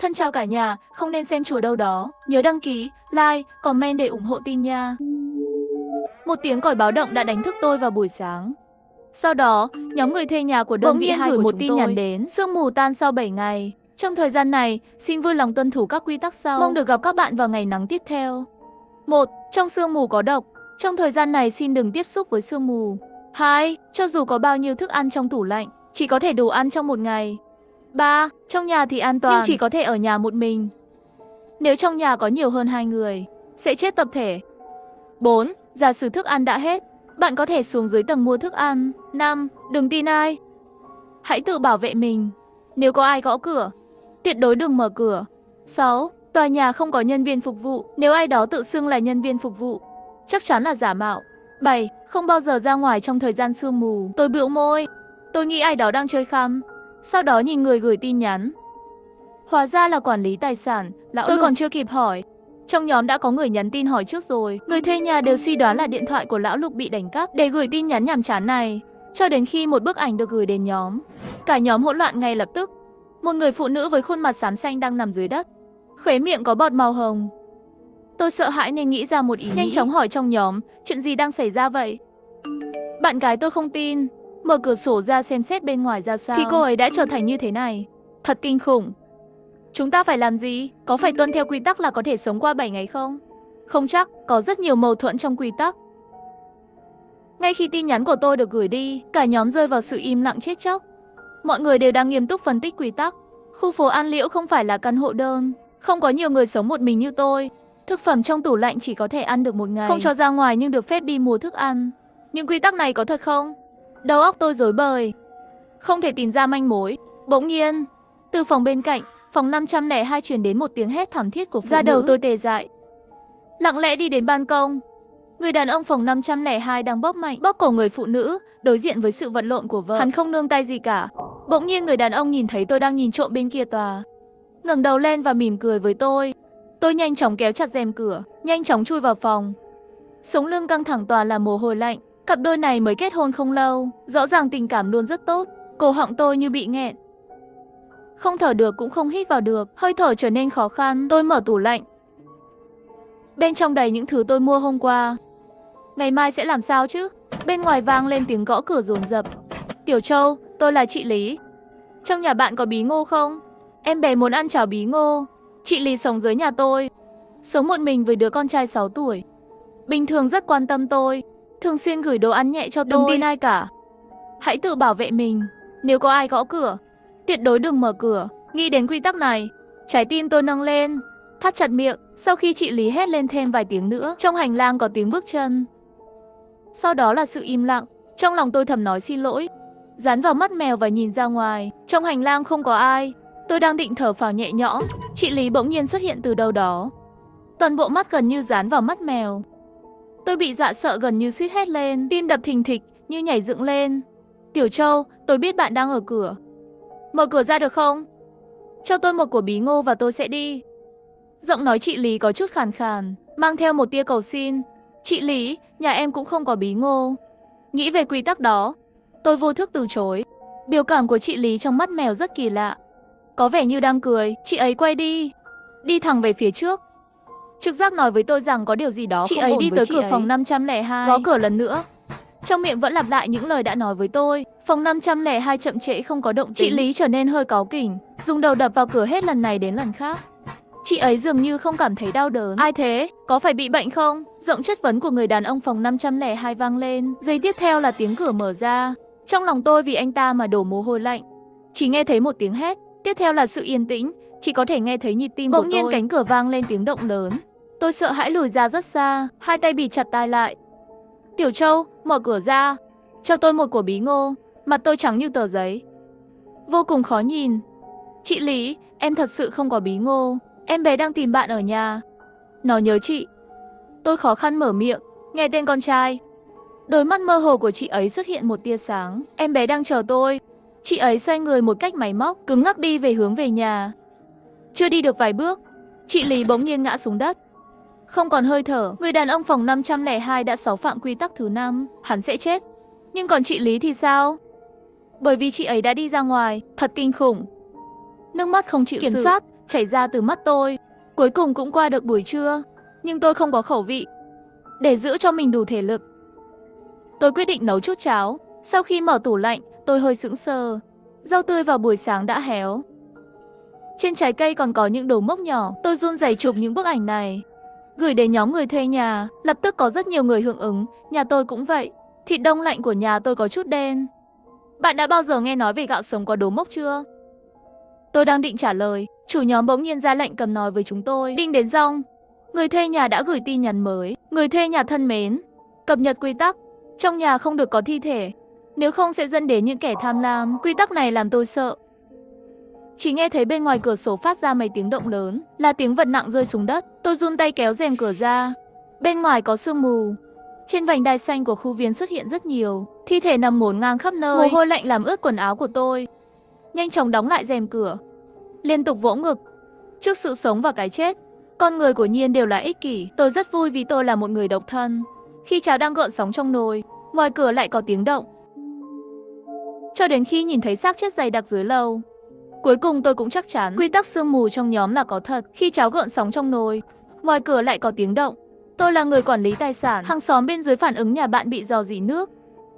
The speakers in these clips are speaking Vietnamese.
Thân chào cả nhà, không nên xem chùa đâu đó. Nhớ đăng ký, like, comment để ủng hộ tin nha. Một tiếng còi báo động đã đánh thức tôi vào buổi sáng. Sau đó, nhóm người thuê nhà của đơn vị 2 gửi một tin nhắn đến. Sương mù tan sau 7 ngày. Trong thời gian này, xin vui lòng tuân thủ các quy tắc sau. Mong được gặp các bạn vào ngày nắng tiếp theo. 1. Trong sương mù có độc. Trong thời gian này xin đừng tiếp xúc với sương mù. 2. Cho dù có bao nhiêu thức ăn trong tủ lạnh, chỉ có thể đủ ăn trong một ngày. 3. Trong nhà thì an toàn, nhưng chỉ có thể ở nhà một mình. Nếu trong nhà có nhiều hơn 2 người, sẽ chết tập thể. 4. Giả sử thức ăn đã hết, bạn có thể xuống dưới tầng mua thức ăn. 5. Đừng tin ai. Hãy tự bảo vệ mình. Nếu có ai gõ cửa, tuyệt đối đừng mở cửa. 6. Tòa nhà không có nhân viên phục vụ. Nếu ai đó tự xưng là nhân viên phục vụ, chắc chắn là giả mạo. 7. Không bao giờ ra ngoài trong thời gian sương mù. Tôi bĩu môi. Tôi nghĩ ai đó đang chơi khăm. Sau đó nhìn người gửi tin nhắn. Hóa ra là quản lý tài sản, lão Lục. Tôi còn chưa kịp hỏi, trong nhóm đã có người nhắn tin hỏi trước rồi. Người thuê nhà đều suy đoán là điện thoại của lão Lục bị đánh cắp để gửi tin nhắn nhàm chán này. Cho đến khi một bức ảnh được gửi đến nhóm, cả nhóm hỗn loạn ngay lập tức. Một người phụ nữ với khuôn mặt xám xanh đang nằm dưới đất, khóe miệng có bọt màu hồng. Tôi sợ hãi nên nghĩ ra một ý nghĩ. Nhanh chóng hỏi trong nhóm, chuyện gì đang xảy ra vậy? Bạn gái tôi không tin, mở cửa sổ ra xem xét bên ngoài ra sao, thì cô ấy đã trở thành như thế này. Thật kinh khủng. Chúng ta phải làm gì? Có phải tuân theo quy tắc là có thể sống qua 7 ngày không? Không chắc, có rất nhiều mâu thuẫn trong quy tắc. Ngay khi tin nhắn của tôi được gửi đi, cả nhóm rơi vào sự im lặng chết chóc. Mọi người đều đang nghiêm túc phân tích quy tắc. Khu phố An Liễu không phải là căn hộ đơn, không có nhiều người sống một mình như tôi. Thực phẩm trong tủ lạnh chỉ có thể ăn được một ngày, không cho ra ngoài nhưng được phép đi mua thức ăn. Nhưng quy tắc này có thật không? Đầu óc tôi rối bời, không thể tìm ra manh mối. Bỗng nhiên, từ phòng bên cạnh, phòng 502 truyền đến một tiếng hét thảm thiết của phụ nữ. Da đầu tôi tê dại. Lặng lẽ đi đến ban công. Người đàn ông phòng 502 đang bóp cổ người phụ nữ, đối diện với sự vật lộn của vợ. Hắn không nương tay gì cả. Bỗng nhiên người đàn ông nhìn thấy tôi đang nhìn trộm bên kia tòa, ngẩng đầu lên và mỉm cười với tôi. Tôi nhanh chóng kéo chặt rèm cửa, nhanh chóng chui vào phòng. Sống lưng căng thẳng toàn là mồ hôi lạnh. Cặp đôi này mới kết hôn không lâu, rõ ràng tình cảm luôn rất tốt. Cổ họng tôi như bị nghẹn, không thở được cũng không hít vào được, hơi thở trở nên khó khăn. Tôi mở tủ lạnh, bên trong đầy những thứ tôi mua hôm qua. Ngày mai sẽ làm sao chứ? Bên ngoài vang lên tiếng gõ cửa dồn dập. Tiểu Châu, tôi là chị Lý. Trong nhà bạn có bí ngô không? Em bé muốn ăn cháo bí ngô. Chị Lý sống dưới nhà tôi, sống một mình với đứa con trai 6 tuổi. Bình thường rất quan tâm tôi, thường xuyên gửi đồ ăn nhẹ cho tôi. Đừng tin ai cả. Hãy tự bảo vệ mình. Nếu có ai gõ cửa, tuyệt đối đừng mở cửa. Nghĩ đến quy tắc này, trái tim tôi nâng lên, thắt chặt miệng. Sau khi chị Lý hét lên thêm vài tiếng nữa, trong hành lang có tiếng bước chân. Sau đó là sự im lặng. Trong lòng tôi thầm nói xin lỗi, dán vào mắt mèo và nhìn ra ngoài. Trong hành lang không có ai. Tôi đang định thở phào nhẹ nhõm, chị Lý bỗng nhiên xuất hiện từ đâu đó. Toàn bộ mắt gần như dán vào mắt mèo. Tôi bị dọa sợ gần như suýt hét lên, tim đập thình thịch như nhảy dựng lên. Tiểu Châu, tôi biết bạn đang ở cửa. Mở cửa ra được không? Cho tôi một quả bí ngô và tôi sẽ đi. Giọng nói chị Lý có chút khàn khàn, mang theo một tia cầu xin. Chị Lý, nhà em cũng không có bí ngô. Nghĩ về quy tắc đó, tôi vô thức từ chối. Biểu cảm của chị Lý trong mắt mèo rất kỳ lạ, có vẻ như đang cười. Chị ấy quay đi thẳng về phía trước. Trực giác nói với tôi rằng có điều gì đó không ổn. Chị ấy đi tới cửa phòng 502, gõ cửa lần nữa. Trong miệng vẫn lặp lại những lời đã nói với tôi. Phòng 502 chậm trễ không có động tĩnh. Chị Lý trở nên hơi cáu kỉnh, dùng đầu đập vào cửa hết lần này đến lần khác. Chị ấy dường như không cảm thấy đau đớn. Ai thế? Có phải bị bệnh không? Giọng chất vấn của người đàn ông phòng 502 vang lên. Giây tiếp theo là tiếng cửa mở ra. Trong lòng tôi vì anh ta mà đổ mồ hôi lạnh. Chỉ nghe thấy một tiếng hét, tiếp theo là sự yên tĩnh, chỉ có thể nghe thấy nhịp tim của tôi. Bỗng nhiên cánh cửa vang lên tiếng động lớn. Tôi sợ hãi lùi ra rất xa, hai tay bịt chặt tai lại. Tiểu Châu, mở cửa ra, cho tôi một quả bí ngô. Mặt tôi trắng như tờ giấy, vô cùng khó nhìn. Chị Lý, em thật sự không có bí ngô. Em bé đang tìm bạn ở nhà, nó nhớ chị. Tôi khó khăn mở miệng, nghe tên con trai. Đôi mắt mơ hồ của chị ấy xuất hiện một tia sáng. Em bé đang chờ tôi. Chị ấy xoay người một cách máy móc, cứng ngắc đi về hướng về nhà. Chưa đi được vài bước, chị Lý bỗng nhiên ngã xuống đất, không còn hơi thở. Người đàn ông phòng 502 đã xáo phạm quy tắc thứ 5, hắn sẽ chết. Nhưng còn chị Lý thì sao? Bởi vì chị ấy đã đi ra ngoài, thật kinh khủng. Nước mắt không chịu kiểm soát, chảy ra từ mắt tôi. Cuối cùng cũng qua được buổi trưa, nhưng tôi không có khẩu vị. Để giữ cho mình đủ thể lực, tôi quyết định nấu chút cháo. Sau khi mở tủ lạnh, tôi hơi sững sờ. Rau tươi vào buổi sáng đã héo. Trên trái cây còn có những đồ mốc nhỏ. Tôi run rẩy chụp những bức ảnh này, gửi đến nhóm người thuê nhà. Lập tức có rất nhiều người hưởng ứng, nhà tôi cũng vậy. Thịt đông lạnh của nhà tôi có chút đen. Bạn đã bao giờ nghe nói về gạo sống có đồ mốc chưa? Tôi đang định trả lời, chủ nhóm bỗng nhiên ra lệnh cầm nói với chúng tôi. Đinh đến rong. Người thuê nhà đã gửi tin nhắn mới. Người thuê nhà thân mến, cập nhật quy tắc. Trong nhà không được có thi thể, nếu không sẽ dẫn đến những kẻ tham lam. Quy tắc này làm tôi sợ. Chỉ nghe thấy bên ngoài cửa sổ phát ra mấy tiếng động lớn, là tiếng vật nặng rơi xuống đất. Tôi run tay kéo rèm cửa ra. Bên ngoài có sương mù. Trên vành đai xanh của khu viên xuất hiện rất nhiều thi thể nằm ngổn ngang khắp nơi. Mồ hôi lạnh làm ướt quần áo của tôi. Nhanh chóng đóng lại rèm cửa, liên tục vỗ ngực. Trước sự sống và cái chết, con người của nhiên đều là ích kỷ. Tôi rất vui vì tôi là một người độc thân. Khi cháo đang gợn sóng trong nồi, ngoài cửa lại có tiếng động. Cho đến khi nhìn thấy xác chết dày đặc dưới lầu, cuối cùng tôi cũng chắc chắn quy tắc sương mù trong nhóm là có thật. Khi cháo gợn sóng trong nồi, ngoài cửa lại có tiếng động. Tôi là người quản lý tài sản. Hàng xóm bên dưới phản ứng nhà bạn bị rò rỉ nước.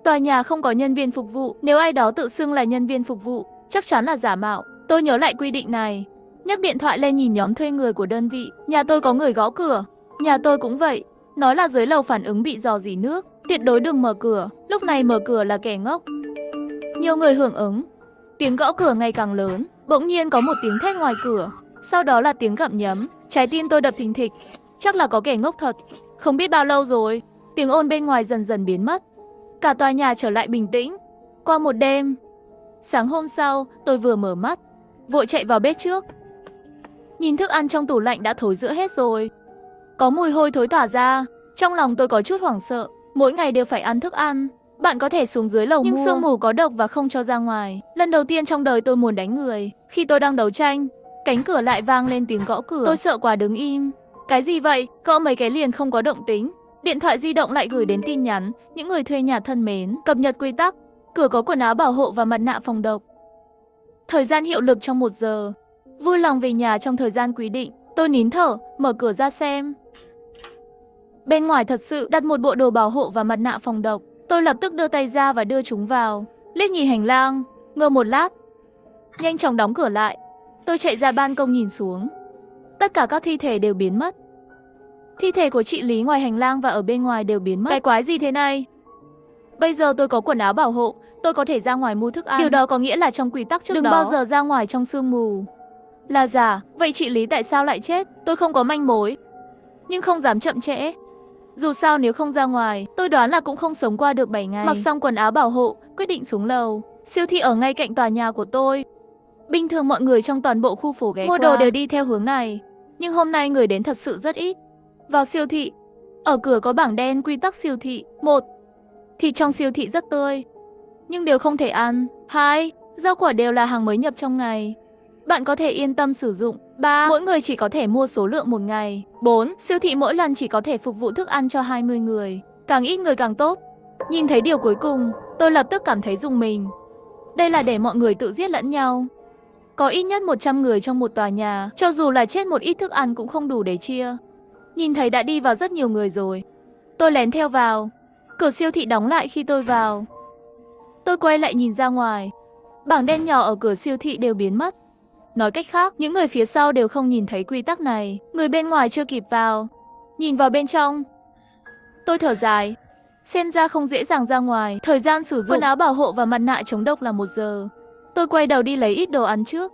Tòa nhà không có nhân viên phục vụ. Nếu ai đó tự xưng là nhân viên phục vụ, chắc chắn là giả mạo. Tôi nhớ lại quy định này, nhấc điện thoại lên nhìn nhóm thuê người của đơn vị. Nhà tôi có người gõ cửa. Nhà tôi cũng vậy. Nói là dưới lầu phản ứng bị rò rỉ nước, tuyệt đối đừng mở cửa. Lúc này mở cửa là kẻ ngốc. Nhiều người hưởng ứng. Tiếng gõ cửa ngày càng lớn. Bỗng nhiên có một tiếng thét ngoài cửa. Sau đó là tiếng gặm nhấm. Trái tim tôi đập thình thịch. Chắc là có kẻ ngốc thật. Không biết bao lâu rồi, tiếng ồn bên ngoài dần dần biến mất. Cả tòa nhà trở lại bình tĩnh. Qua một đêm, sáng hôm sau, tôi vừa mở mắt, vội chạy vào bếp trước. Nhìn thức ăn trong tủ lạnh đã thối rữa hết rồi. Có mùi hôi thối tỏa ra. Trong lòng tôi có chút hoảng sợ. Mỗi ngày đều phải ăn thức ăn. Bạn có thể xuống dưới lầu mua, nhưng sương mù có độc và không cho ra ngoài. Lần đầu tiên trong đời tôi muốn đánh người. Khi tôi đang đấu tranh, cánh cửa lại vang lên tiếng gõ cửa. Tôi sợ quá đứng im. Cái gì vậy? Gõ mấy cái liền không có động tính. Điện thoại di động lại gửi đến tin nhắn. Những người thuê nhà thân mến, cập nhật quy tắc. Cửa có quần áo bảo hộ và mặt nạ phòng độc. Thời gian hiệu lực trong 1 giờ. Vui lòng về nhà trong thời gian quy định. Tôi nín thở, mở cửa ra xem. Bên ngoài thật sự đặt một bộ đồ bảo hộ và mặt nạ phòng độc. Tôi lập tức đưa tay ra và đưa chúng vào. Liếc nhìn hành lang, ngơ một lát, nhanh chóng đóng cửa lại. Tôi chạy ra ban công nhìn xuống. Tất cả các thi thể đều biến mất. Thi thể của chị Lý ngoài hành lang và ở bên ngoài đều biến mất. Cái quái gì thế này? Bây giờ tôi có quần áo bảo hộ, tôi có thể ra ngoài mua thức ăn. Điều đó có nghĩa là trong quy tắc trước đừng đó, bao giờ ra ngoài trong sương mù. Là giả, vậy chị Lý tại sao lại chết? Tôi không có manh mối, nhưng không dám chậm trễ. Dù sao nếu không ra ngoài, tôi đoán là cũng không sống qua được 7 ngày. Mặc xong quần áo bảo hộ, quyết định xuống lầu. Siêu thị ở ngay cạnh tòa nhà của tôi. Bình thường mọi người trong toàn bộ khu phố ghé mua đồ đều đi theo hướng này, nhưng hôm nay người đến thật sự rất ít. Vào siêu thị, ở cửa có bảng đen quy tắc siêu thị. 1. Thịt trong siêu thị rất tươi, nhưng đều không thể ăn. 2. Rau quả đều là hàng mới nhập trong ngày, bạn có thể yên tâm sử dụng. 3. Mỗi người chỉ có thể mua số lượng một ngày. 4. Siêu thị mỗi lần chỉ có thể phục vụ thức ăn cho 20 người, càng ít người càng tốt. Nhìn thấy điều cuối cùng, tôi lập tức cảm thấy rùng mình. Đây là để mọi người tự giết lẫn nhau. Có ít nhất 100 người trong một tòa nhà, cho dù là chết một ít thức ăn cũng không đủ để chia. Nhìn thấy đã đi vào rất nhiều người rồi. Tôi lén theo vào. Cửa siêu thị đóng lại khi tôi vào. Tôi quay lại nhìn ra ngoài. Bảng đen nhỏ ở cửa siêu thị đều biến mất. Nói cách khác, những người phía sau đều không nhìn thấy quy tắc này. Người bên ngoài chưa kịp vào. Nhìn vào bên trong, tôi thở dài. Xem ra không dễ dàng ra ngoài. Thời gian sử dụng quần áo bảo hộ và mặt nạ chống độc là 1 giờ. Tôi quay đầu đi lấy ít đồ ăn trước.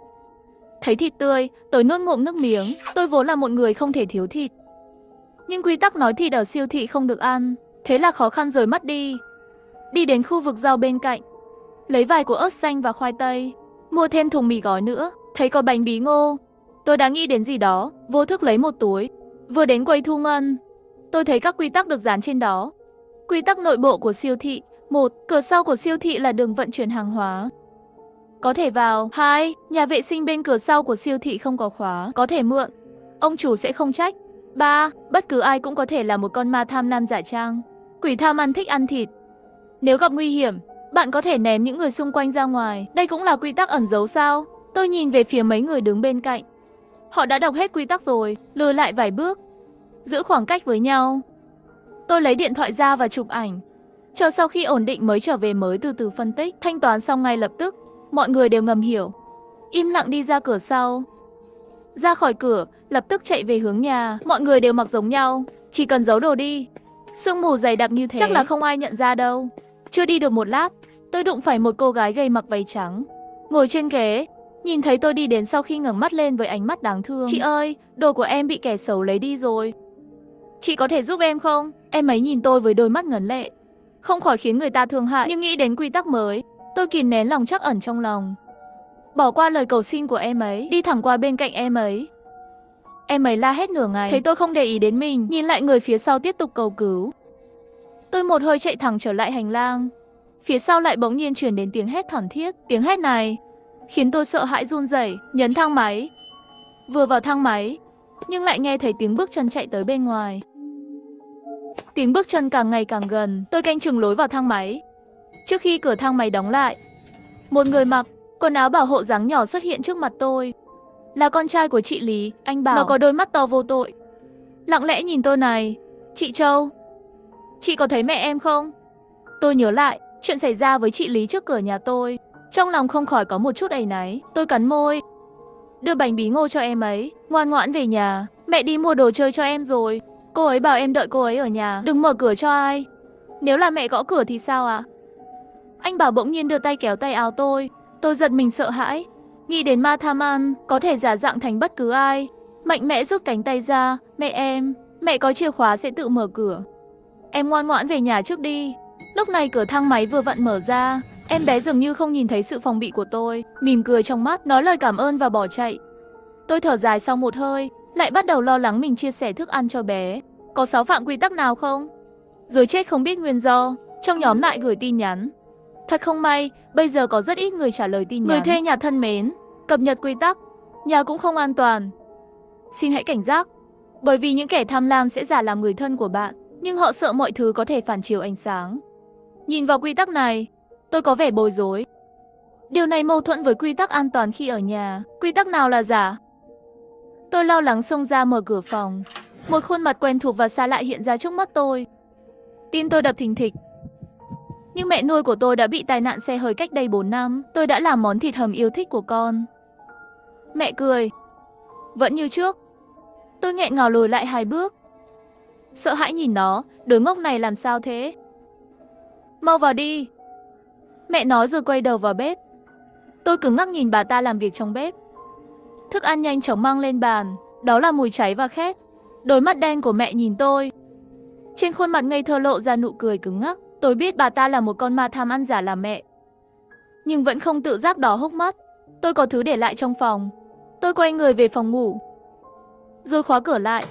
Thấy thịt tươi, tôi nuốt ngụm nước miếng. Tôi vốn là một người không thể thiếu thịt, nhưng quy tắc nói thịt ở siêu thị không được ăn, thế là khó khăn rồi mất đi. Đi đến khu vực rau bên cạnh, lấy vài củ ớt xanh và khoai tây. Mua thêm thùng mì gói nữa. Thấy có bánh bí ngô, tôi đã nghĩ đến gì đó, vô thức lấy một túi. Vừa đến quầy thu ngân, tôi thấy các quy tắc được dán trên đó. Quy tắc nội bộ của siêu thị. 1. Cửa sau của siêu thị là đường vận chuyển hàng hóa, có thể vào. 2. Nhà vệ sinh bên cửa sau của siêu thị không có khóa, có thể mượn, ông chủ sẽ không trách. 3. Bất cứ ai cũng có thể là một con ma tham lam giả trang, quỷ tham ăn thích ăn thịt. Nếu gặp nguy hiểm, bạn có thể ném những người xung quanh ra ngoài. Đây cũng là quy tắc ẩn giấu sao? Tôi nhìn về phía mấy người đứng bên cạnh. Họ đã đọc hết quy tắc rồi, lùi lại vài bước, giữ khoảng cách với nhau. Tôi lấy điện thoại ra và chụp ảnh. Chờ sau khi ổn định mới trở về mới từ từ phân tích, thanh toán xong ngay lập tức. Mọi người đều ngầm hiểu. Im lặng đi ra cửa sau. Ra khỏi cửa, lập tức chạy về hướng nhà. Mọi người đều mặc giống nhau, chỉ cần giấu đồ đi. Sương mù dày đặc như thế, chắc là không ai nhận ra đâu. Chưa đi được một lát, tôi đụng phải một cô gái gầy mặc váy trắng, ngồi trên ghế. Nhìn thấy tôi đi đến sau khi ngẩng mắt lên với ánh mắt đáng thương. Chị ơi, đồ của em bị kẻ xấu lấy đi rồi. Chị có thể giúp em không? Em ấy nhìn tôi với đôi mắt ngấn lệ, không khỏi khiến người ta thương hại. Nhưng nghĩ đến quy tắc mới, tôi kìm nén lòng trắc ẩn trong lòng. Bỏ qua lời cầu xin của em ấy, đi thẳng qua bên cạnh em ấy. Em ấy la hét nửa ngày, thấy tôi không để ý đến mình, nhìn lại người phía sau tiếp tục cầu cứu. Tôi một hơi chạy thẳng trở lại hành lang. Phía sau lại bỗng nhiên truyền đến tiếng hét thảm thiết. Tiếng hét này khiến tôi sợ hãi run rẩy, nhấn thang máy. Vừa vào thang máy, nhưng lại nghe thấy tiếng bước chân chạy tới bên ngoài. Tiếng bước chân càng ngày càng gần, tôi canh chừng lối vào thang máy. Trước khi cửa thang máy đóng lại, một người mặc quần áo bảo hộ dáng nhỏ xuất hiện trước mặt tôi. Là con trai của chị Lý, anh Bảo. Nó có đôi mắt to vô tội, lặng lẽ nhìn tôi này. Chị Châu, chị có thấy mẹ em không? Tôi nhớ lại chuyện xảy ra với chị Lý trước cửa nhà tôi. Trong lòng không khỏi có một chút áy náy. Tôi cắn môi, đưa bánh bí ngô cho em ấy. Ngoan ngoãn về nhà, mẹ đi mua đồ chơi cho em rồi. Cô ấy bảo em đợi cô ấy ở nhà, đừng mở cửa cho ai. Nếu là mẹ gõ cửa thì sao ạ? Anh Bảo bỗng nhiên đưa tay kéo tay áo tôi. Tôi giật mình sợ hãi, nghĩ đến ma tham ăn có thể giả dạng thành bất cứ ai. Mạnh mẽ rút cánh tay ra. Mẹ có chìa khóa sẽ tự mở cửa. Em ngoan ngoãn về nhà trước đi. Lúc này cửa thang máy vừa vặn mở ra. Em bé dường như không nhìn thấy sự phòng bị của tôi, mỉm cười trong mắt, nói lời cảm ơn và bỏ chạy. Tôi thở dài sau một hơi, lại bắt đầu lo lắng mình chia sẻ thức ăn cho bé có xáo phạm quy tắc nào không. Rồi chết không biết nguyên do. Trong nhóm lại gửi tin nhắn. Thật không may, bây giờ có rất ít người trả lời tin nhắn. Người thuê nhà thân mến, cập nhật quy tắc, nhà cũng không an toàn. Xin hãy cảnh giác, bởi vì những kẻ tham lam sẽ giả làm người thân của bạn, nhưng họ sợ mọi thứ có thể phản chiếu ánh sáng. Nhìn vào quy tắc này, tôi có vẻ bối rối. Điều này mâu thuẫn với quy tắc an toàn khi ở nhà. Quy tắc nào là giả? Tôi lo lắng xông ra mở cửa phòng. Một khuôn mặt quen thuộc và xa lạ hiện ra trước mắt tôi. Tim tôi đập thình thịch. Nhưng mẹ nuôi của tôi đã bị tai nạn xe hơi cách đây 4 năm. Tôi đã làm món thịt hầm yêu thích của con. Mẹ cười. Vẫn như trước. Tôi nghẹn ngào lùi lại 2 bước. Sợ hãi nhìn nó, đứa ngốc này làm sao thế? Mau vào đi. Mẹ nói rồi quay đầu vào bếp. Tôi cứng ngắc nhìn bà ta làm việc trong bếp. Thức ăn nhanh chóng mang lên bàn, đó là mùi cháy và khét. Đôi mắt đen của mẹ nhìn tôi. Trên khuôn mặt ngây thơ lộ ra nụ cười cứng ngắc. Tôi biết bà ta là một con ma tham ăn giả làm mẹ, nhưng vẫn không tự giác đỏ hốc mắt. Tôi có thứ để lại trong phòng. Tôi quay người về phòng ngủ, rồi khóa cửa lại.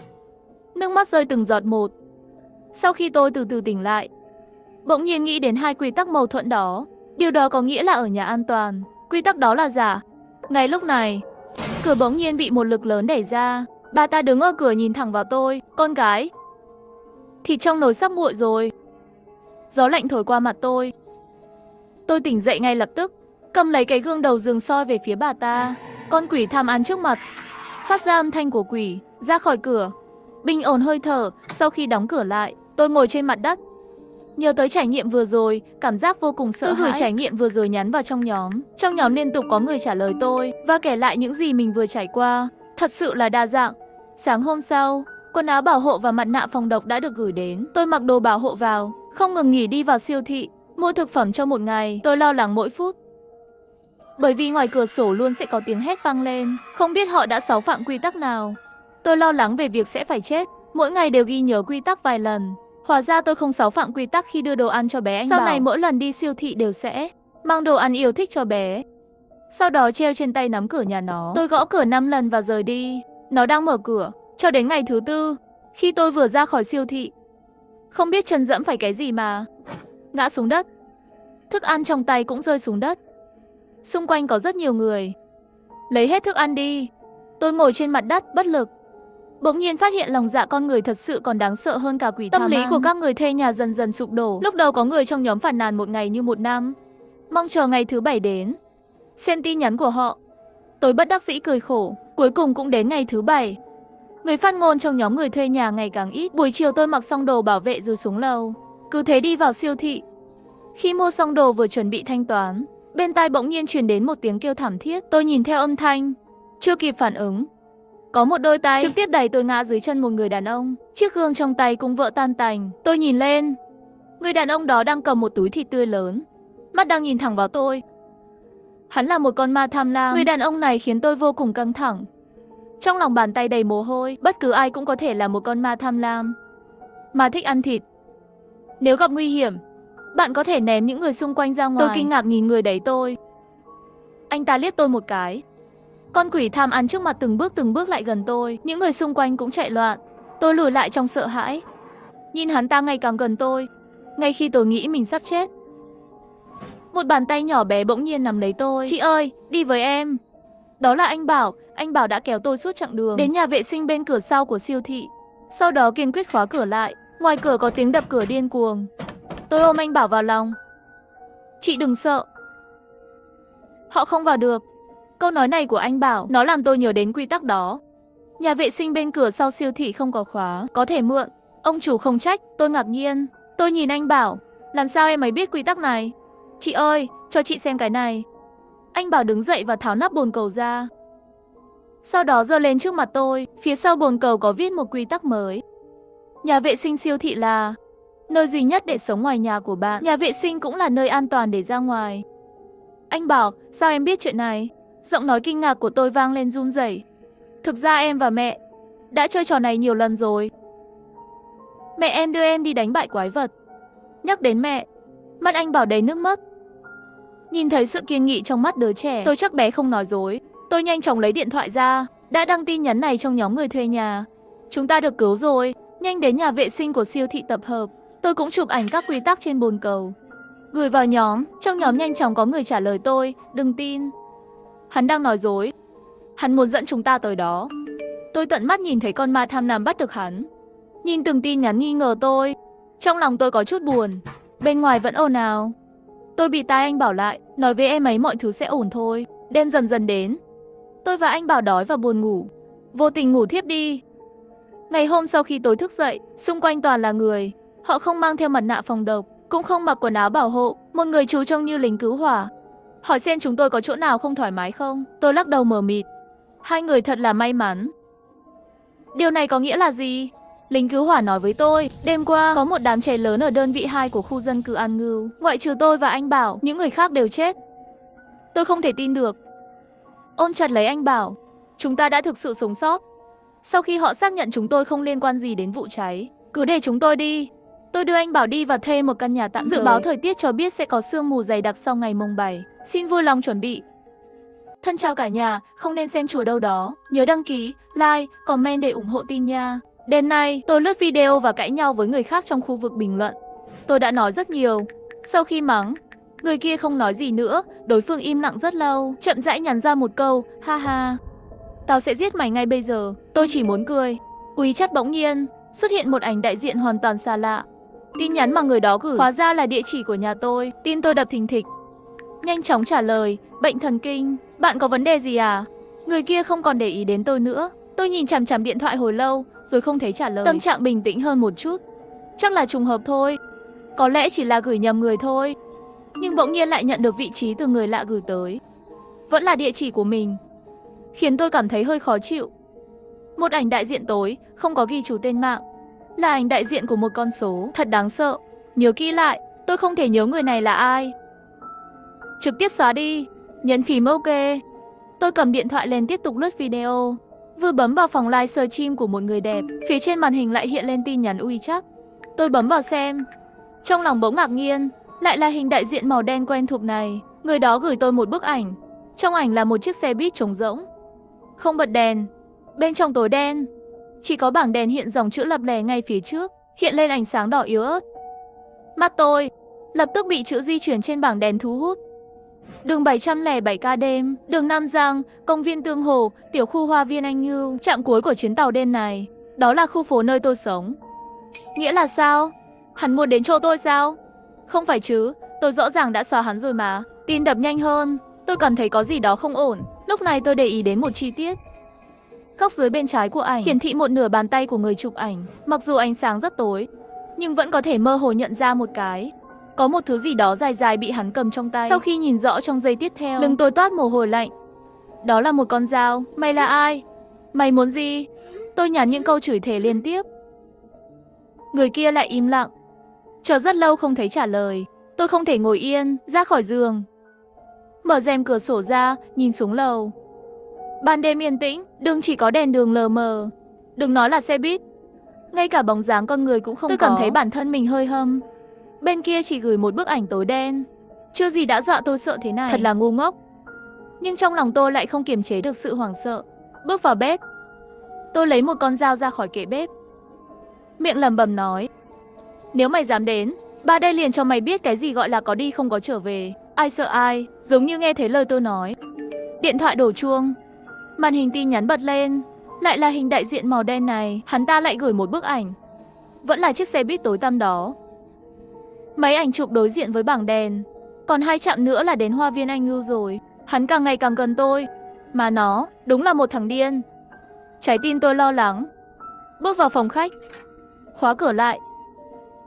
Nước mắt rơi từng giọt một. Sau khi tôi từ từ tỉnh lại, bỗng nhiên nghĩ đến 2 quy tắc mâu thuẫn đó. Điều đó có nghĩa là ở nhà an toàn, quy tắc đó là giả. Ngay lúc này, cửa bỗng nhiên bị một lực lớn đẩy ra. Bà ta đứng ở cửa nhìn thẳng vào tôi. Con gái, thịt trong nồi sắp nguội rồi. Gió lạnh thổi qua mặt tôi. Tôi tỉnh dậy ngay lập tức, cầm lấy cái gương đầu giường soi về phía bà ta. Con quỷ tham ăn trước mặt phát ra âm thanh của quỷ. Ra khỏi cửa, bình ổn hơi thở. Sau khi đóng cửa lại, tôi ngồi trên mặt đất, nhớ tới trải nghiệm vừa rồi, cảm giác vô cùng sợ hãi. Tôi gửi trải nghiệm vừa rồi nhắn vào trong nhóm. Trong nhóm liên tục có người trả lời tôi và kể lại những gì mình vừa trải qua. Thật sự là đa dạng. Sáng hôm sau, quần áo bảo hộ và mặt nạ phòng độc đã được gửi đến. Tôi mặc đồ bảo hộ vào, không ngừng nghỉ đi vào siêu thị, mua thực phẩm cho một ngày. Tôi lo lắng mỗi phút, bởi vì ngoài cửa sổ luôn sẽ có tiếng hét vang lên. Không biết họ đã xáo phạm quy tắc nào. Tôi lo lắng về việc sẽ phải chết. Mỗi ngày đều ghi nhớ quy tắc vài lần. Hóa ra tôi không xáo phạm quy tắc khi đưa đồ ăn cho bé anh Bảo. Sau này mỗi lần đi siêu thị đều sẽ mang đồ ăn yêu thích cho bé, sau đó treo trên tay nắm cửa nhà nó. Tôi gõ cửa 5 lần và rời đi. Nó đang mở cửa cho đến ngày thứ 4. Khi tôi vừa ra khỏi siêu thị, không biết chân dẫm phải cái gì mà ngã xuống đất. Thức ăn trong tay cũng rơi xuống đất. Xung quanh có rất nhiều người. Lấy hết thức ăn đi. Tôi ngồi trên mặt đất bất lực. Bỗng nhiên phát hiện lòng dạ con người thật sự còn đáng sợ hơn cả quỷ tham ăn. Tâm lý của các người thuê nhà dần dần sụp đổ. Lúc đầu có người trong nhóm phàn nàn một ngày như một năm, mong chờ ngày thứ 7 đến, xem tin nhắn của họ. Tôi bất đắc dĩ cười khổ. Cuối cùng cũng đến ngày thứ 7. Người phát ngôn trong nhóm người thuê nhà ngày càng ít. Buổi chiều tôi mặc xong đồ bảo vệ rồi xuống lầu. Cứ thế đi vào siêu thị. Khi mua xong đồ vừa chuẩn bị thanh toán, bên tai bỗng nhiên truyền đến một tiếng kêu thảm thiết. Tôi nhìn theo âm thanh, chưa kịp phản ứng, có một đôi tay trực tiếp đẩy tôi ngã dưới chân một người đàn ông. Chiếc gương trong tay cũng vỡ tan tành. Tôi nhìn lên, người đàn ông đó đang cầm một túi thịt tươi lớn, mắt đang nhìn thẳng vào tôi. Hắn là một con ma tham lam. Người đàn ông này khiến tôi vô cùng căng thẳng. Trong lòng bàn tay đầy mồ hôi. Bất cứ ai cũng có thể là một con ma tham lam, mà thích ăn thịt. Nếu gặp nguy hiểm, bạn có thể ném những người xung quanh ra ngoài. Tôi kinh ngạc nhìn người đẩy tôi. Anh ta liếc tôi một cái. Con quỷ tham ăn trước mặt từng bước lại gần tôi. Những người xung quanh cũng chạy loạn. Tôi lùi lại trong sợ hãi. Nhìn hắn ta ngày càng gần tôi. Ngay khi tôi nghĩ mình sắp chết, một bàn tay nhỏ bé bỗng nhiên nắm lấy tôi. Chị ơi, đi với em. Đó là anh Bảo đã kéo tôi suốt chặng đường đến nhà vệ sinh bên cửa sau của siêu thị. Sau đó kiên quyết khóa cửa lại. Ngoài cửa có tiếng đập cửa điên cuồng. Tôi ôm anh Bảo vào lòng. Chị đừng sợ, họ không vào được. Câu nói này của anh Bảo, nó làm tôi nhớ đến quy tắc đó. Nhà vệ sinh bên cửa sau siêu thị không có khóa, có thể mượn. Ông chủ không trách. Tôi ngạc nhiên. Tôi nhìn anh Bảo. Làm sao em ấy biết quy tắc này? Chị ơi, cho chị xem cái này. Anh Bảo đứng dậy và tháo nắp bồn cầu ra. Sau đó giơ lên trước mặt tôi. Phía sau bồn cầu có viết một quy tắc mới. Nhà vệ sinh siêu thị là nơi duy nhất để sống ngoài nhà của bạn. Nhà vệ sinh cũng là nơi an toàn để ra ngoài. Anh Bảo, sao em biết chuyện này? Giọng nói kinh ngạc của tôi vang lên run rẩy. Thực ra em và mẹ đã chơi trò này nhiều lần rồi. Mẹ em đưa em đi đánh bại quái vật. Nhắc đến mẹ, mắt anh Bảo đầy nước mắt. Nhìn thấy sự kiên nghị trong mắt đứa trẻ, tôi chắc bé không nói dối. Tôi nhanh chóng lấy điện thoại ra, đã đăng tin nhắn này trong nhóm người thuê nhà. Chúng ta được cứu rồi, nhanh đến nhà vệ sinh của siêu thị tập hợp. Tôi cũng chụp ảnh các quy tắc trên bồn cầu, gửi vào nhóm. Trong nhóm nhanh chóng có người trả lời tôi, đừng tin. Hắn đang nói dối. Hắn muốn dẫn chúng ta tới đó. Tôi tận mắt nhìn thấy con ma tham lam bắt được hắn. Nhìn từng tin nhắn nghi ngờ tôi, trong lòng tôi có chút buồn. Bên ngoài vẫn ồn ào. Tôi bị tai anh Bảo lại, nói với em ấy mọi thứ sẽ ổn thôi. Đêm dần dần đến. Tôi và anh Bảo đói và buồn ngủ, vô tình ngủ thiếp đi. Ngày hôm sau khi tôi thức dậy, xung quanh toàn là người. Họ không mang theo mặt nạ phòng độc, cũng không mặc quần áo bảo hộ. Một người chú trông như lính cứu hỏa hỏi xem chúng tôi có chỗ nào không thoải mái không. Tôi lắc đầu mờ mịt. Hai người thật là may mắn. Điều này có nghĩa là gì? Lính cứu hỏa nói với tôi, đêm qua có một đám cháy lớn ở đơn vị 2 của khu dân cư An Ngưu. Ngoại trừ tôi và anh Bảo, những người khác đều chết. Tôi không thể tin được. Ôm chặt lấy anh Bảo. Chúng ta đã thực sự sống sót. Sau khi họ xác nhận chúng tôi không liên quan gì đến vụ cháy, cứ để chúng tôi đi. Tôi đưa anh Bảo đi và thuê một căn nhà tạm thời. Dự báo thời tiết cho biết sẽ có sương mù dày đặc sau ngày mùng 7. Xin vui lòng chuẩn bị. Thân chào cả nhà, không nên xem chùa đâu đó. Nhớ đăng ký, like, comment để ủng hộ team nha. Đêm nay, tôi lướt video và cãi nhau với người khác trong khu vực bình luận. Tôi đã nói rất nhiều. Sau khi mắng, người kia không nói gì nữa, đối phương im lặng rất lâu, chậm rãi nhắn ra một câu, ha ha. Tao sẽ giết mày ngay bây giờ. Tôi chỉ muốn cười. WeChat bỗng nhiên xuất hiện một ảnh đại diện hoàn toàn xa lạ. Tin nhắn mà người đó gửi hóa ra là địa chỉ của nhà tôi. Tim tôi đập thình thịch. Nhanh chóng trả lời, bệnh thần kinh, bạn có vấn đề gì à? Người kia không còn để ý đến tôi nữa. Tôi nhìn chằm chằm điện thoại hồi lâu, rồi không thấy trả lời. Tâm trạng bình tĩnh hơn một chút. Chắc là trùng hợp thôi. Có lẽ chỉ là gửi nhầm người thôi. Nhưng bỗng nhiên lại nhận được vị trí từ người lạ gửi tới. Vẫn là địa chỉ của mình, khiến tôi cảm thấy hơi khó chịu. Một ảnh đại diện tối, không có ghi chủ tên mạng. Là ảnh đại diện của một con số, thật đáng sợ. Nhớ kỹ lại, tôi không thể nhớ người này là ai. Trực tiếp xóa đi, nhấn phím OK. Tôi cầm điện thoại lên tiếp tục lướt video. Vừa bấm vào phòng live stream của một người đẹp, phía trên màn hình lại hiện lên tin nhắn WeChat. Tôi bấm vào xem. Trong lòng bỗng ngạc nhiên, lại là hình đại diện màu đen quen thuộc này. Người đó gửi tôi một bức ảnh. Trong ảnh là một chiếc xe buýt trống rỗng, không bật đèn. Bên trong tối đen, chỉ có bảng đèn hiện dòng chữ lập lè ngay phía trước, hiện lên ánh sáng đỏ yếu ớt. Mắt tôi lập tức bị chữ di chuyển trên bảng đèn thu hút. Đường 707K đêm, đường Nam Giang, công viên Tương Hồ, tiểu khu Hoa viên Anh Ngưu, trạm cuối của chuyến tàu đêm này. Đó là khu phố nơi tôi sống. Nghĩa là sao? Hắn muốn đến chỗ tôi sao? Không phải chứ, tôi rõ ràng đã xóa hắn rồi mà. Tim đập nhanh hơn, tôi cảm thấy có gì đó không ổn. Lúc này tôi để ý đến một chi tiết. Góc dưới bên trái của ảnh hiển thị một nửa bàn tay của người chụp ảnh. Mặc dù ánh sáng rất tối, nhưng vẫn có thể mơ hồ nhận ra một cái. Có một thứ gì đó dài dài bị hắn cầm trong tay. Sau khi nhìn rõ trong giây tiếp theo, lưng tôi toát mồ hôi lạnh. Đó là một con dao. Mày là ai? Mày muốn gì? Tôi nhắn những câu chửi thề liên tiếp. Người kia lại im lặng. Chờ rất lâu không thấy trả lời. Tôi không thể ngồi yên, ra khỏi giường. Mở rèm cửa sổ ra, nhìn xuống lầu. Ban đêm yên tĩnh, đường chỉ có đèn đường lờ mờ. Đừng nói là xe buýt, ngay cả bóng dáng con người cũng không có. Tôi cảm thấy bản thân mình hơi hâm. Bên kia chỉ gửi một bức ảnh tối đen. Chưa gì đã dọa tôi sợ thế này. Thật là ngu ngốc. Nhưng trong lòng tôi lại không kiềm chế được sự hoảng sợ. Bước vào bếp. Tôi lấy một con dao ra khỏi kệ bếp. Miệng lẩm bẩm nói: nếu mày dám đến, ba đây liền cho mày biết cái gì gọi là có đi không có trở về. Ai sợ ai, giống như nghe thấy lời tôi nói. Điện thoại đổ chuông. Màn hình tin nhắn bật lên. Lại là hình đại diện màu đen này. Hắn ta lại gửi một bức ảnh. Vẫn là chiếc xe buýt tối tăm đó. Máy ảnh chụp đối diện với bảng đèn. Còn 2 trạm nữa là đến Hoa viên Anh Ngưu rồi. Hắn càng ngày càng gần tôi. Mà nó, đúng là một thằng điên. Trái tim tôi lo lắng. Bước vào phòng khách, khóa cửa lại.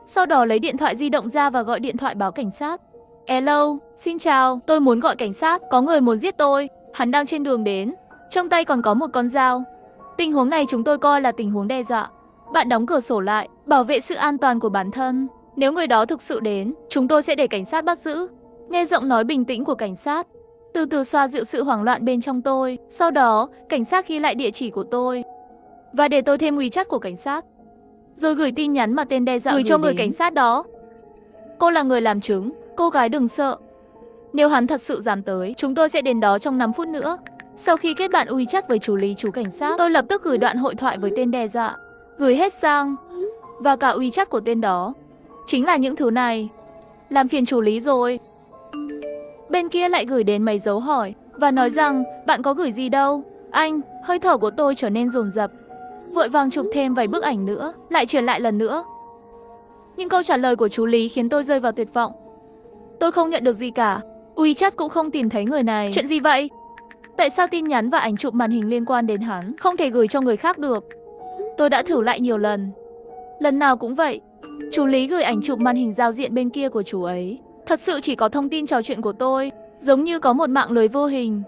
Sau đó lấy điện thoại di động ra và gọi điện thoại báo cảnh sát. Hello, xin chào, tôi muốn gọi cảnh sát, có người muốn giết tôi. Hắn đang trên đường đến, trong tay còn có một con dao. Tình huống này chúng tôi coi là tình huống đe dọa. Bạn đóng cửa sổ lại, bảo vệ sự an toàn của bản thân. Nếu người đó thực sự đến, chúng tôi sẽ để cảnh sát bắt giữ. Nghe giọng nói bình tĩnh của cảnh sát, từ từ xoa dịu sự hoảng loạn bên trong tôi. Sau đó, cảnh sát ghi lại địa chỉ của tôi và để tôi thêm WeChat của cảnh sát, rồi gửi tin nhắn mà tên đe dọa gửi cho người cảnh sát đó. Cô là người làm chứng, cô gái đừng sợ. Nếu hắn thật sự dám tới, chúng tôi sẽ đến đó trong 5 phút nữa. Sau khi kết bạn WeChat với chú lý chú cảnh sát, tôi lập tức gửi đoạn hội thoại với tên đe dọa, gửi hết sang và cả WeChat của tên đó. Chính là những thứ này. Làm phiền chú lý rồi. Bên kia lại gửi đến mấy dấu hỏi và nói rằng bạn có gửi gì đâu. Anh, hơi thở của tôi trở nên dồn dập. Vội vàng chụp thêm vài bức ảnh nữa, lại chuyển lại lần nữa. Nhưng câu trả lời của chú Lý khiến tôi rơi vào tuyệt vọng. Tôi không nhận được gì cả. WeChat cũng không tìm thấy người này. Chuyện gì vậy? Tại sao tin nhắn và ảnh chụp màn hình liên quan đến hắn không thể gửi cho người khác được? Tôi đã thử lại nhiều lần. Lần nào cũng vậy. Chú Lý gửi ảnh chụp màn hình giao diện bên kia của chú ấy. Thật sự chỉ có thông tin trò chuyện của tôi, giống như có một mạng lưới vô hình,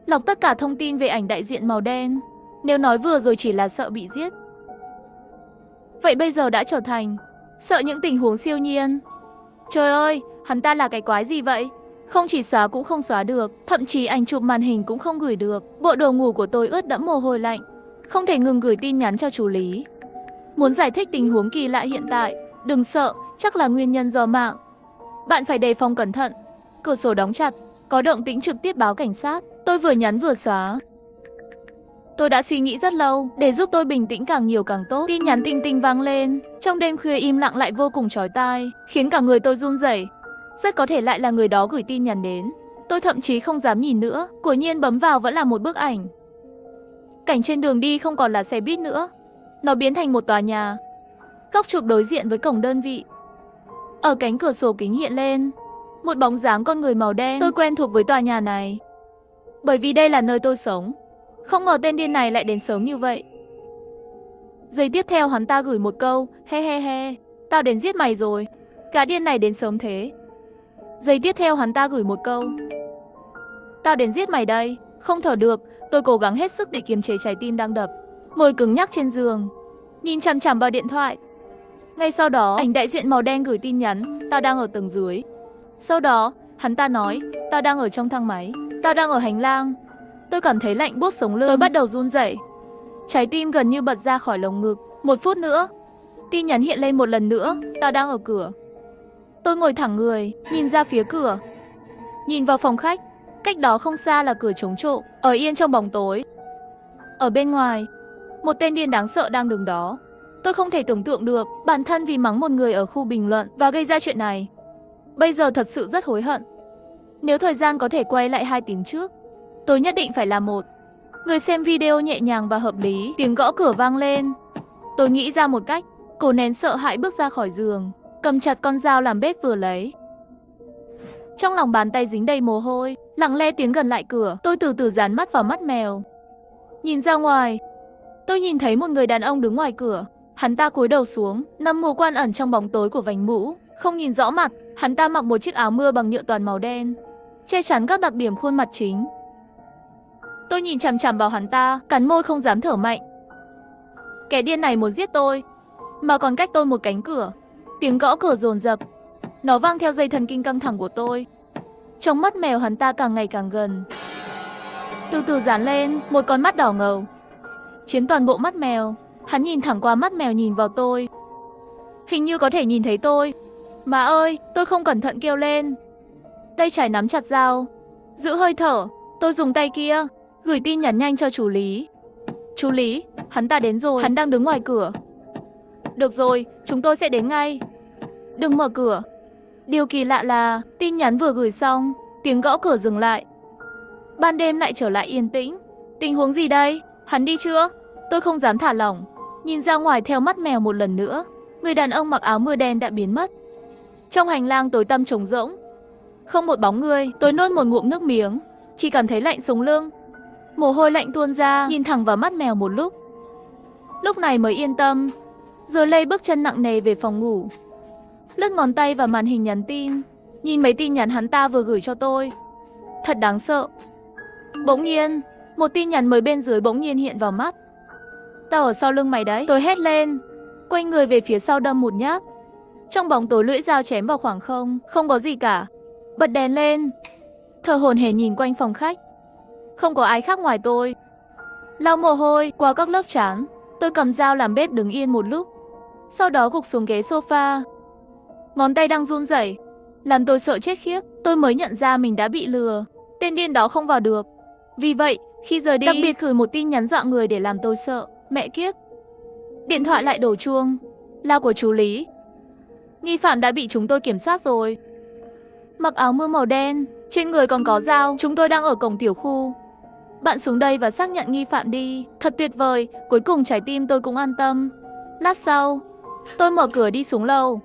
lọc tất cả thông tin về ảnh đại diện màu đen. Nếu nói vừa rồi chỉ là sợ bị giết, vậy bây giờ đã trở thành sợ những tình huống siêu nhiên. Trời ơi, hắn ta là cái quái gì vậy? Không chỉ xóa cũng không xóa được, thậm chí ảnh chụp màn hình cũng không gửi được. Bộ đồ ngủ của tôi ướt đẫm mồ hôi lạnh, không thể ngừng gửi tin nhắn cho chú Lý. Muốn giải thích tình huống kỳ lạ hiện tại. Đừng sợ, chắc là nguyên nhân do mạng. Bạn phải đề phòng cẩn thận. Cửa sổ đóng chặt, có động tĩnh trực tiếp báo cảnh sát. Tôi vừa nhắn vừa xóa. Tôi đã suy nghĩ rất lâu, để giúp tôi bình tĩnh càng nhiều càng tốt. Tin nhắn tinh tinh vang lên, trong đêm khuya im lặng lại vô cùng chói tai, khiến cả người tôi run rẩy. Rất có thể lại là người đó gửi tin nhắn đến. Tôi thậm chí không dám nhìn nữa, quả nhiên bấm vào vẫn là một bức ảnh. Cảnh trên đường đi không còn là xe buýt nữa, nó biến thành một tòa nhà. Góc chụp đối diện với cổng đơn vị. Ở cánh cửa sổ kính hiện lên một bóng dáng con người màu đen. Tôi quen thuộc với tòa nhà này, bởi vì đây là nơi tôi sống. Không ngờ tên điên này lại đến sớm như vậy. Giây tiếp theo hắn ta gửi một câu: he he he, tao đến giết mày rồi. Gã điên này đến sớm thế. Giây tiếp theo hắn ta gửi một câu: tao đến giết mày đây. Không thở được, tôi cố gắng hết sức để kiềm chế trái tim đang đập. Ngồi cứng nhắc trên giường, nhìn chằm chằm vào điện thoại. Ngay sau đó, ảnh đại diện màu đen gửi tin nhắn: tao đang ở tầng dưới. Sau đó, hắn ta nói: tao đang ở trong thang máy, tao đang ở hành lang. Tôi cảm thấy lạnh buốt sống lưng, tôi bắt đầu run rẩy. Trái tim gần như bật ra khỏi lồng ngực. 1 phút nữa, tin nhắn hiện lên một lần nữa: tao đang ở cửa. Tôi ngồi thẳng người, nhìn ra phía cửa, nhìn vào phòng khách. Cách đó không xa là cửa chống trộm, ở yên trong bóng tối. Ở bên ngoài, một tên điên đáng sợ đang đứng đó. Tôi không thể tưởng tượng được bản thân vì mắng một người ở khu bình luận và gây ra chuyện này. Bây giờ thật sự rất hối hận. Nếu thời gian có thể quay lại 2 tiếng trước, tôi nhất định phải là một người xem video nhẹ nhàng và hợp lý. Tiếng gõ cửa vang lên. Tôi nghĩ ra một cách, cố nén sợ hãi bước ra khỏi giường, cầm chặt con dao làm bếp vừa lấy. Trong lòng bàn tay dính đầy mồ hôi, lặng lẽ tiến gần lại cửa. Tôi từ từ dán mắt vào mắt mèo, nhìn ra ngoài. Tôi nhìn thấy một người đàn ông đứng ngoài cửa. Hắn ta cúi đầu xuống, nằm mù quan ẩn trong bóng tối của vành mũ, không nhìn rõ mặt. Hắn ta mặc một chiếc áo mưa bằng nhựa toàn màu đen, che chắn các đặc điểm khuôn mặt chính. Tôi nhìn chằm chằm vào hắn ta, cắn môi không dám thở mạnh. Kẻ điên này muốn giết tôi, mà còn cách tôi một cánh cửa. Tiếng gõ cửa dồn dập, nó vang theo dây thần kinh căng thẳng của tôi. Trong mắt mèo hắn ta càng ngày càng gần, từ từ dán lên một con mắt đỏ ngầu, chiếm toàn bộ mắt mèo. Hắn nhìn thẳng qua mắt mèo nhìn vào tôi, hình như có thể nhìn thấy tôi. Má ơi, tôi không cẩn thận kêu lên. Tay trái nắm chặt dao, giữ hơi thở. Tôi dùng tay kia gửi tin nhắn nhanh cho chú Lý. Chú Lý, hắn ta đến rồi, hắn đang đứng ngoài cửa. Được rồi, chúng tôi sẽ đến ngay. Đừng mở cửa. Điều kỳ lạ là tin nhắn vừa gửi xong, tiếng gõ cửa dừng lại. Ban đêm lại trở lại yên tĩnh. Tình huống gì đây? Hắn đi chưa? Tôi không dám thả lỏng, nhìn ra ngoài theo mắt mèo một lần nữa. Người đàn ông mặc áo mưa đen đã biến mất. Trong hành lang tối tăm trống rỗng, không một bóng người. Tôi nuốt một ngụm nước miếng, chỉ cảm thấy lạnh sống lưng. Mồ hôi lạnh tuôn ra, nhìn thẳng vào mắt mèo một lúc. Lúc này mới yên tâm, rồi lê bước chân nặng nề về phòng ngủ. Lướt ngón tay vào màn hình nhắn tin, nhìn mấy tin nhắn hắn ta vừa gửi cho tôi. Thật đáng sợ. Bỗng nhiên, một tin nhắn mới bên dưới bỗng nhiên hiện vào mắt. Tao ở sau lưng mày đấy. Tôi hét lên, quay người về phía sau đâm một nhát. Trong bóng tối lưỡi dao chém vào khoảng không, không có gì cả. Bật đèn lên, thở hổn hển nhìn quanh phòng khách. Không có ai khác ngoài tôi. Lau mồ hôi qua các lớp trán, tôi cầm dao làm bếp đứng yên một lúc. Sau đó gục xuống ghế sofa. Ngón tay đang run rẩy, làm tôi sợ chết khiếp. Tôi mới nhận ra mình đã bị lừa. Tên điên đó không vào được. Vì vậy, khi rời đi, đặc biệt gửi một tin nhắn dọa người để làm tôi sợ. Mẹ kiếp. Điện thoại lại đổ chuông. Là của chú Lý. Nghi phạm đã bị chúng tôi kiểm soát rồi. Mặc áo mưa màu đen, trên người còn có dao. Chúng tôi đang ở cổng tiểu khu. Bạn xuống đây và xác nhận nghi phạm đi. Thật tuyệt vời, cuối cùng trái tim tôi cũng an tâm. Lát sau, tôi mở cửa đi xuống lầu.